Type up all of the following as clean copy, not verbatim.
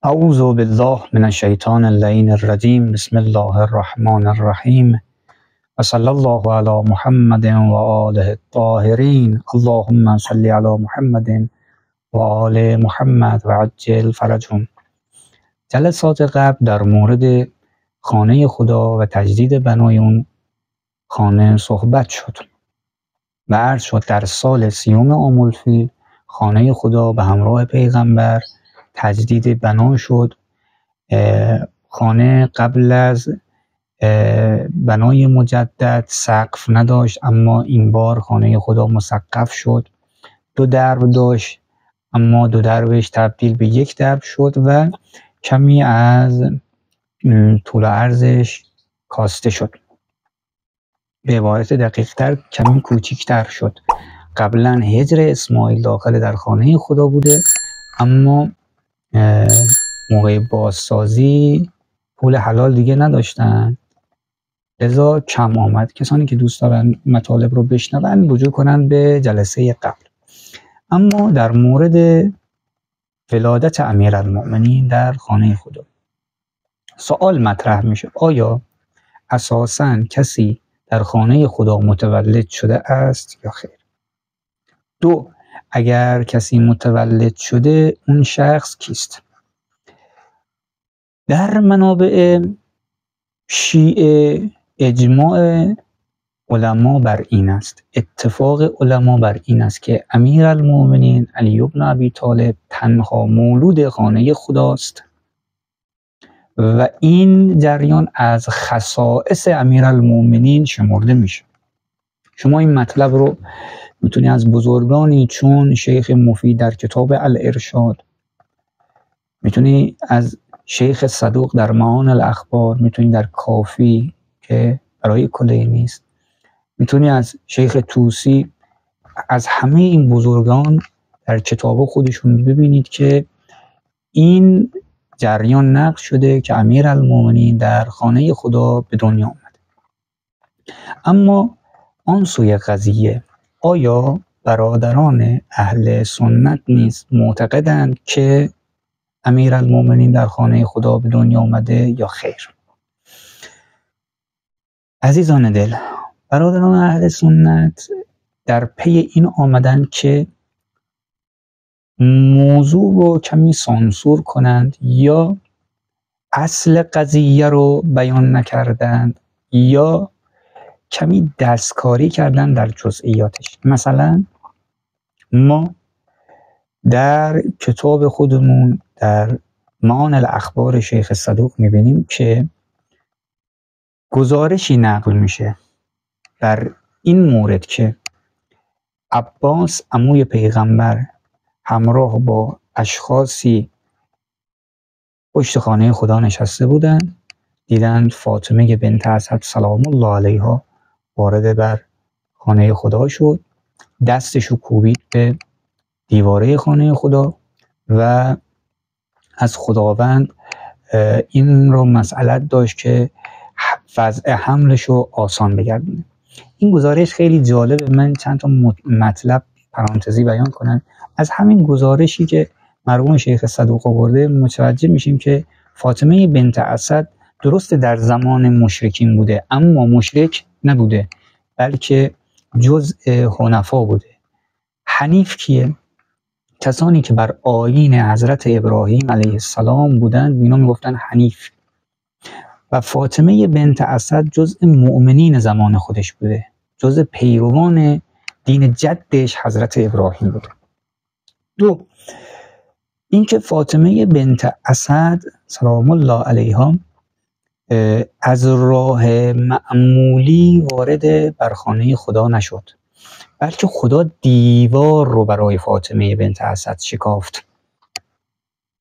اعوذ بالله من الشیطان اللعین الرجیم. بسم الله الرحمن الرحیم و صلی الله علی محمد و آله الطاهرین. اللهم صل علی محمد و آل محمد و عجل فرجهم. جلسات قبل در مورد خانه خدا و تجدید بنای اون خانه صحبت شد و عرض شد در سال 30 عام الفیل خانه خدا به همراه پیغمبر تجدید بنا شد. خانه قبل از بنای مجدد سقف نداشت، اما این بار خانه خدا مسقف شد. 2 درب داشت، اما 2 دربش تبدیل به 1 درب شد و کمی از طول و عرضش کاسته شد. به عبارت دقیق تر کمی کوچیکتر شد. قبلا حجر اسماعیل داخل در خانه خدا بوده، اما موقع بازسازی پول حلال دیگه نداشتن، لذا کم آمد. کسانی که دوست دارن مطالب رو بشنون رجوع کنن به جلسه قبل. اما در مورد ولادت امیرالمؤمنین در خانه خدا سوال مطرح میشه: آیا اساساً کسی در خانه خدا متولد شده است یا خیر؟ 2. اگر کسی متولد شده اون شخص کیست؟ در منابع شیعه اجماع علما بر این است، اتفاق علما بر این است که امیرالمؤمنین علی بن ابی طالب تنها مولود خانه خداست و این جریان از خصائص امیرالمؤمنین شمرده میشه. شما این مطلب رو میتونی از بزرگانی چون شیخ مفید در کتاب الارشاد، میتونی از شیخ صدوق در معان الاخبار، میتونی در کافی که برای کلینی است، میتونی از شیخ طوسی، از همه این بزرگان در کتاب خودشون ببینید که این جریان نقل شده که امیرالمؤمنین در خانه خدا به دنیا آمد. اما آن سوی قضیه، آیا برادران اهل سنت نیز معتقدند که امیرالمؤمنین در خانه خدا به دنیا آمده یا خیر؟ عزیزان دل، برادران اهل سنت در پی این آمدن که موضوع رو کمی سانسور کنند، یا اصل قضیه رو بیان نکردند یا کمی دستکاری کردن در جزئیاتش. مثلا ما در کتاب خودمون در معان الاخبار شیخ صدوق میبینیم که گزارشی نقل میشه در این مورد که عباس عموی پیغمبر همراه با اشخاصی پشت خانه خدا نشسته بودند، دیدند فاطمه بنت اسد سلام الله علیها وارد بر خانه خدا شد، دستشو کوبید به دیواره خانه خدا و از خداوند این رو مسئلت داشت که وضع حملش رو آسان بگردونه. این گزارش خیلی جالبه. من چند تا مطلب پرانتزی بیان کنم. از همین گزارشی که مرحوم شیخ صدوق آورده متوجه میشیم که فاطمه بنت اسد درست در زمان مشرکین بوده، اما مشرک نبوده، بلکه جزء حنفا بوده. حنیف کیه؟ کسانی که بر آیین حضرت ابراهیم علیه السلام بودند اینا میگفتن حنیف. و فاطمه بنت اسد جزء مؤمنین زمان خودش بوده، جزء پیروان دین جدش حضرت ابراهیم بوده. 2. اینکه فاطمه بنت اسد سلام الله علیها از راه معمولی وارد بر خانه خدا نشد، بلکه خدا دیوار رو برای فاطمه بنت اسد شکافت،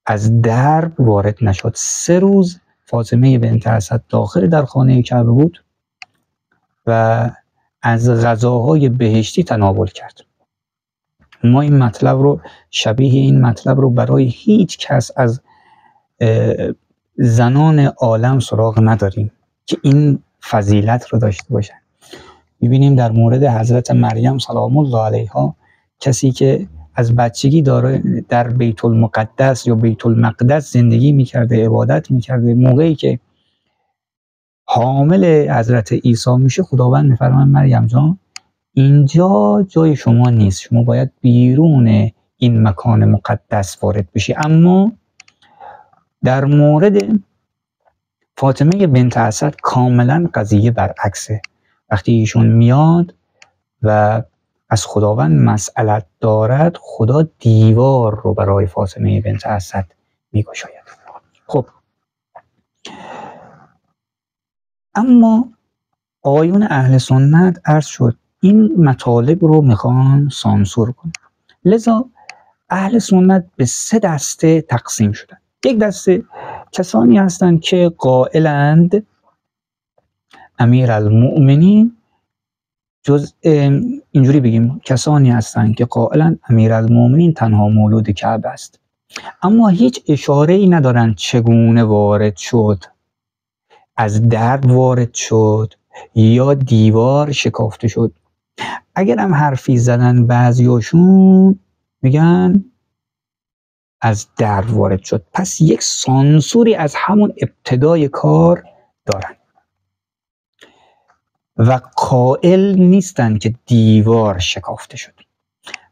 از درب وارد نشد. 3 روز فاطمه بنت اسد داخل در خانه کعبه بود و از غذاهای بهشتی تناول کرد. ما این مطلب رو، شبیه این مطلب رو برای هیچ کس از زنان عالم سراغ نداریم که این فضیلت رو داشته باشن. می‌بینیم در مورد حضرت مریم سلام الله علیها، کسی که از بچگی در بیت المقدس یا بیت المقدس زندگی میکرده، عبادت میکرده، موقعی که حامل حضرت عیسی میشه خداوند میفرماید مریم جان اینجا جای شما نیست، شما باید بیرون این مکان مقدس وارد بشی. اما در مورد فاطمه بنت اسد کاملا قضیه برعکسه. وقتی ایشون میاد و از خداوند مسئلت دارد، خدا دیوار رو برای فاطمه بنت اسد میگشاید. خب اما آقایون اهل سنت عرض شد این مطالب رو میخوان سانسور کنن، لذا اهل سنت به 3 دسته تقسیم شدن. یک دسته کسانی هستند که قائلند امیرالمؤمنین اینجوری بگیم کسانی هستند که قائلند امیرالمؤمنین تنها مولود کعبه است، اما هیچ اشاره ای ندارند چگونه وارد شد، از در وارد شد یا دیوار شکافته شد. اگر هم حرفی زدن بعضیاشون میگن از در وارد شد، پس یک سانسوری از همون ابتدای کار دارن و قائل نیستن که دیوار شکافته شد.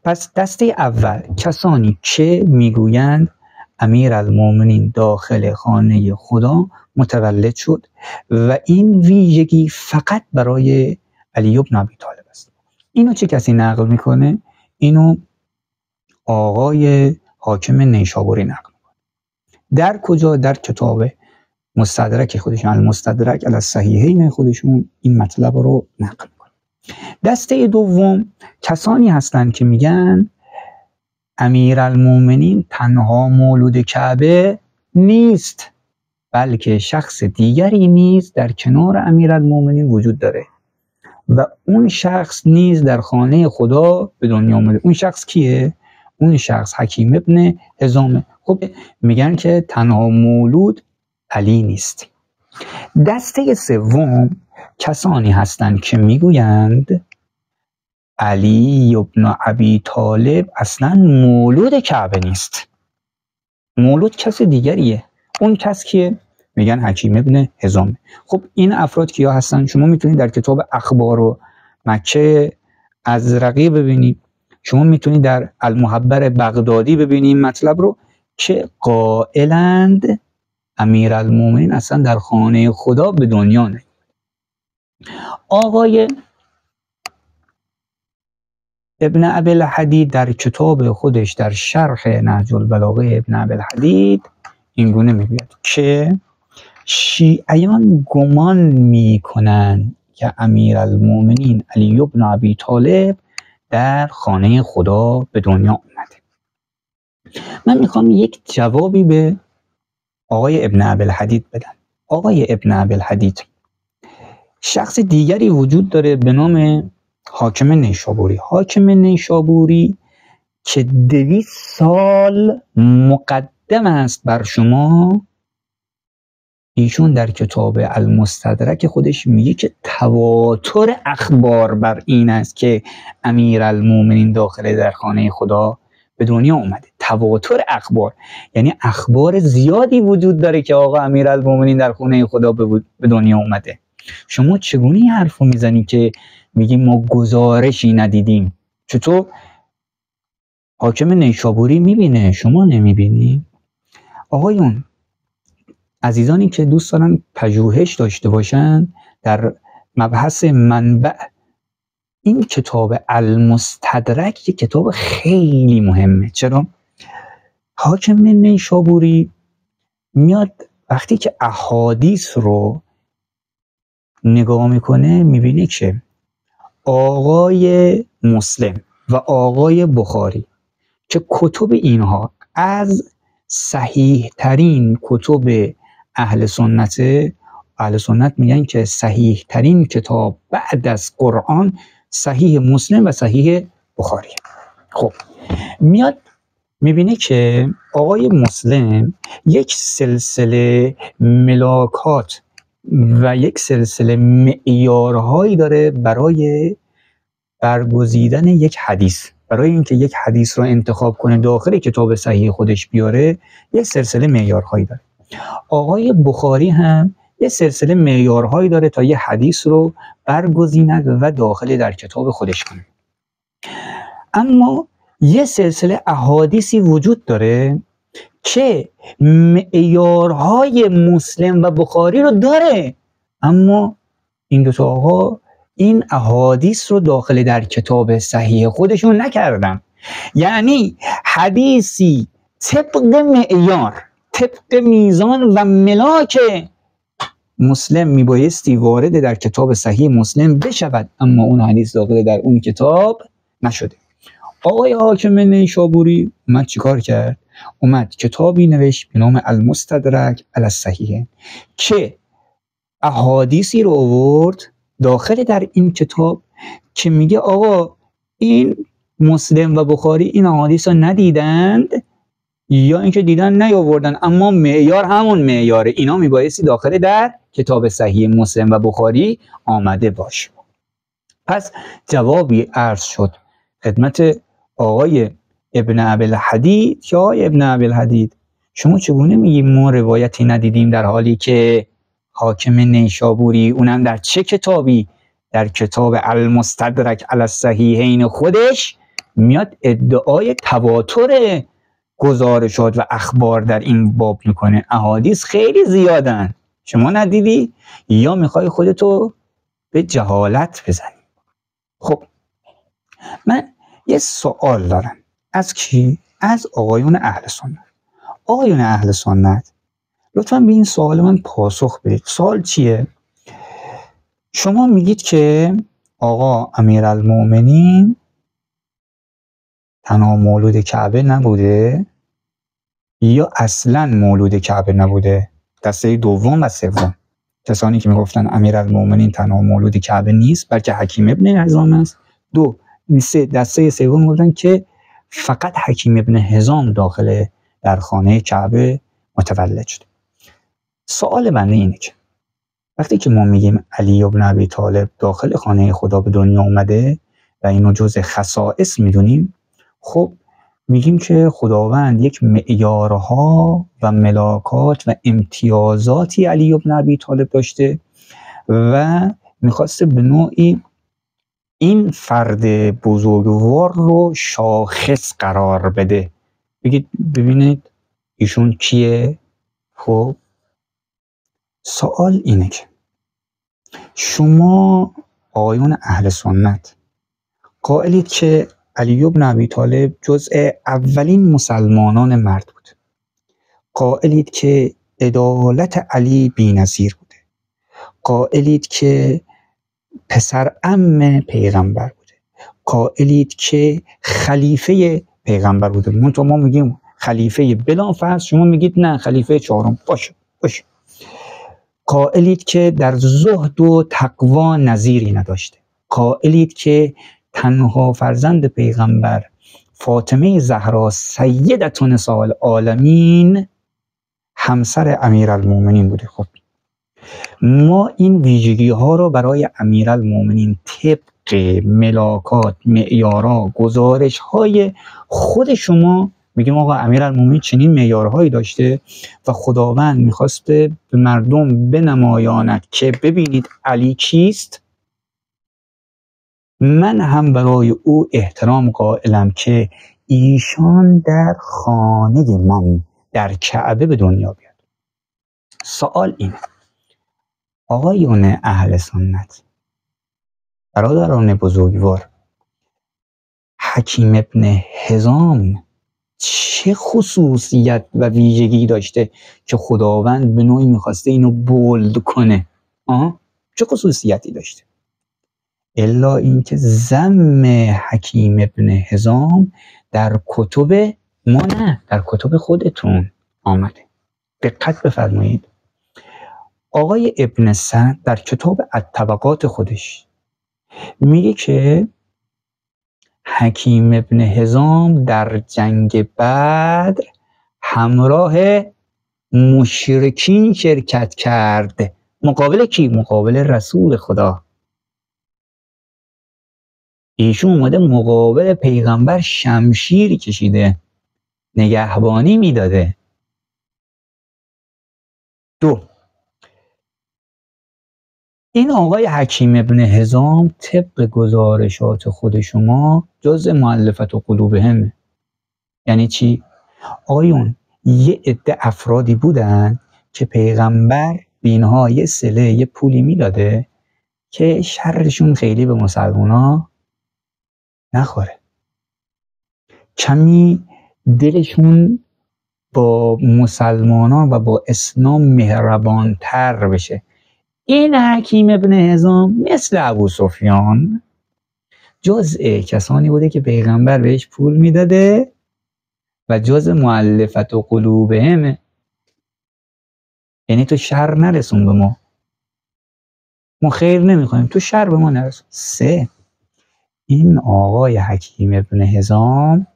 پس دسته اول کسانی که میگویند امیرالمؤمنین داخل خانه خدا متولد شد و این ویژگی فقط برای علی بن ابی طالب است. اینو چه کسی نقل میکنه؟ اینو آقای حاکم نیشابوری نقل میکنه. در کجا؟ در کتاب مستدرک خودشون، المستدرک علی الصحیحین خودشون این مطلب رو نقل میکنه. دسته دوم کسانی هستند که میگن امیرالمؤمنین تنها مولود کعبه نیست، بلکه شخص دیگری نیز در کنار امیرالمؤمنین وجود داره و اون شخص نیز در خانه خدا به دنیا آمده. اون شخص کیه؟ اون شخص حکیم ابن حزامه. خب میگن که تنها مولود علی نیست. دسته سوم کسانی هستند که میگویند علی ابن ابی طالب اصلا مولود کعبه نیست، مولود کس دیگریه. اون کس که میگن حکیم ابن حزامه. خب این افراد کیا هستن؟ شما میتونید در کتاب اخبار و مکه ازرقی ببینید، شما میتونید در المحبر بغدادی ببینید مطلب رو که قائلند امیرالمؤمنین اصلا در خانه خدا به دنیا نه. آقای ابن ابی الحدید در کتاب خودش در شرح نهج البلاغه ابن ابی الحدید اینگونه میگوید که شیعیان گمان میکنند که امیرالمؤمنین علی بن ابی طالب در خانه خدا به دنیا اومده. من میخوام یک جوابی به آقای ابن ابی الحدید بدم. آقای ابن ابی الحدید، شخص دیگری وجود داره به نام حاکم نیشابوری. حاکم نیشابوری که 200 سال مقدم است بر شما، ایشون در کتاب المستدرک خودش میگه که تواتر اخبار بر این است که امیرالمؤمنین داخل در خانه خدا به دنیا اومده. تواتر اخبار یعنی اخبار زیادی وجود داره که آقا امیرالمؤمنین در خانه خدا به دنیا اومده. شما چگونه این حرفو میزنی که میگیم ما گزارشی ندیدیم؟ چطور حاکم نیشابوری میبینه شما نمیبینی؟ آقایون عزیزانی که دوست دارن پژوهش داشته باشن در مبحث منبع، این کتاب المستدرک یک کتاب خیلی مهمه. چرا؟ حاکم نیشابوری میاد وقتی که احادیث رو نگاه میکنه میبینه که آقای مسلم و آقای بخاری که کتب اینها از صحیح ترین کتب اهل سنت میگن که صحیح ترین کتاب بعد از قرآن صحیح مسلم و صحیح بخاری. خب میاد میبینه که آقای مسلم یک سلسله ملاکات و یک سلسله معیارهایی داره برای برگزیدن یک حدیث. برای اینکه یک حدیث رو انتخاب کنه داخل کتاب صحیح خودش بیاره یک سلسله معیارهایی داره. آقای بخاری هم یک سلسله معیارهایی داره تا یه حدیث رو برگزیند و داخل در کتاب خودش کنه. اما یه سلسله احادیثی وجود داره که معیارهای مسلم و بخاری رو داره، اما این دو تا آقا این احادیث رو داخل در کتاب صحیح خودشون نکردن. یعنی حدیثی طبق معیار، طبق میزان و ملاک مسلم میبایستی وارد در کتاب صحیح مسلم بشود، اما اون حدیث داخل در اون کتاب نشده. آقای حاکم نیشابوری اومد چیکار کرد؟ اومد کتابی نوشت به نام المستدرک علی الصحیحین که احادیثی رو آورد داخل در این کتاب که میگه آقا این مسلم و بخاری این احادیث رو ندیدند یا اینکه دیدن نیاوردن، اما معیار همون معیاره، اینا میبایستی داخل در کتاب صحیح مسلم و بخاری آمده باشه. پس جوابی عرض شد خدمت آقای ابن ابی‌الحدید که آقای ابن ابی‌الحدید شما چگونه میگی ما روایتی ندیدیم در حالی که حاکم نیشابوری اونم در چه کتابی؟ در کتاب المستدرک علی الصحیحین خودش میاد ادعای تواتر گزارشات و اخبار در این باب میکنه. احادیث خیلی زیادن، شما ندیدی یا میخوای خودتو به جهالت بزنی؟ خب من یه سوال دارم. از کی؟ از آقایون اهل سنت. آقایون اهل سنت لطفاً به این سوال من پاسخ بدید. سوال چیه؟ شما میگید که آقا امیرالمؤمنین تنها مولود کعبه نبوده یا اصلاً مولود کعبه نبوده؟ دسته دوم و سوم کسانی که میگفتن امیرالمؤمنین تنها مولود کعبه نیست بلکه حکیم ابن حزام است. دسته سوم گفتن که فقط حکیم ابن حزام داخل در خانه کعبه متولد شد. سوال بنده اینه که وقتی که ما میگیم علی ابن ابی طالب داخل خانه خدا به دنیا اومده و اینو جز خصائص میدونیم، خب میگیم که خداوند یک معیارها و ملاکات و امتیازاتی علی ابن ابی طالب داشته و میخواسته به نوعی این فرد بزرگوار رو شاخص قرار بده. بگید ببینید ایشون کیه؟ خب سوال اینه که شما آقایون اهل سنت قائلید که علی ابن ابی طالب جزء اولین مسلمانان مرد بود، قائلید که عدالت علی بی‌نظیر بوده، قائلید که پسر عم پیغمبر بوده، قائلید که خلیفه پیغمبر بوده. منتها ما میگیم خلیفه بلافرض، شما میگید نه خلیفه چهارم. باشه قائلید که در زهد و تقوا نظیری نداشته، قائلید که تنها فرزند پیغمبر فاطمه زهرا سیدة نساء العالمین همسر امیرالمؤمنین بوده. خب ما این ویژگی ها رو برای امیرالمؤمنین طبق ملاکات، معیارها، گزارش های خود شما میگیم آقا امیرالمؤمنین چنین معیارهایی داشته و خداوند میخواسته به مردم بنمایاند که ببینید علی کیست. من هم برای او احترام قائلم که ایشان در خانه من در کعبه به دنیا بیاد. سوال اینه آقایون اهل سنت، برادران بزرگوار، حکیم ابن حزام چه خصوصیت و ویژگی داشته که خداوند به نوعی میخواسته اینو بولد کنه؟ چه خصوصیتی داشته؟ الا اینکه ذم حکیم ابن حزام در کتب ما نه، در کتب خودتون آمده. دقت بفرمایید. آقای ابن سعد در کتاب الطبقات خودش میگه که حکیم ابن حزام در جنگ بدر همراه مشرکین شرکت کرد. مقابل کی؟ مقابل رسول خدا. ایشون اومده مقابل پیغمبر شمشیر کشیده، نگهبانی میداده. 2. این آقای حکیم ابن حزام طبق گزارشات خود شما جز مؤلفة قلوبهم. یعنی چی؟ آقایون یه عده افرادی بودن که پیغمبر به اینها یه صله، یه پولی میداده که شرشون خیلی به مسلمونا نخوره، کمی دلشون با مسلمانان و با اسلام مهربانتر بشه. این حکیم ابن حزام مثل ابو سفیان جزء کسانی بوده که پیغمبر بهش پول میداده و جزء مؤلفة قلوبهم. یعنی تو شر نرسون به ما خیر نمیخوایم، تو شر به ما نرسون. 3. این آقای حکیم ابن حزام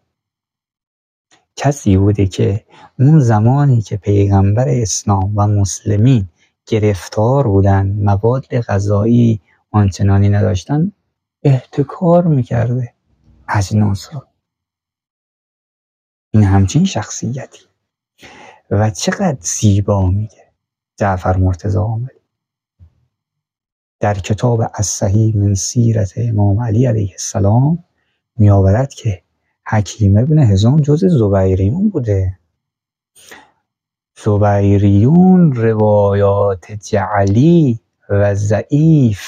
کسی بوده که اون زمانی که پیغمبر اسلام و مسلمین گرفتار بودن، مواد غذایی آنچنانی نداشتن، احتکار میکرده اجناس رو. این همچین شخصیتی و چقدر زیبا میگه جعفر مرتضی عاملی در کتاب الصحیح من سیرت امام علی علیه السلام میآورد که حکیم ابن حزام جز زبیریون بوده. زبیریون روایات جعلی و ضعیف،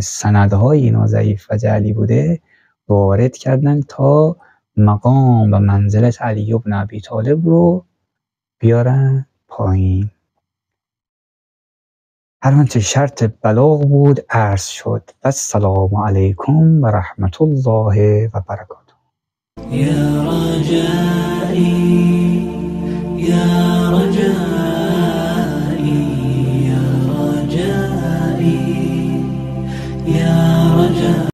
سندهای اینا ضعیف و جعلی بوده، وارد کردن تا مقام و منزلت علی بن ابی طالب رو بیارن پایین. هر آنچه شرط بلاغ بود عرض شد. السلام علیکم و رحمت الله و برکاته. یا رجایی، یا رجایی، یا رجایی، یا رجایی.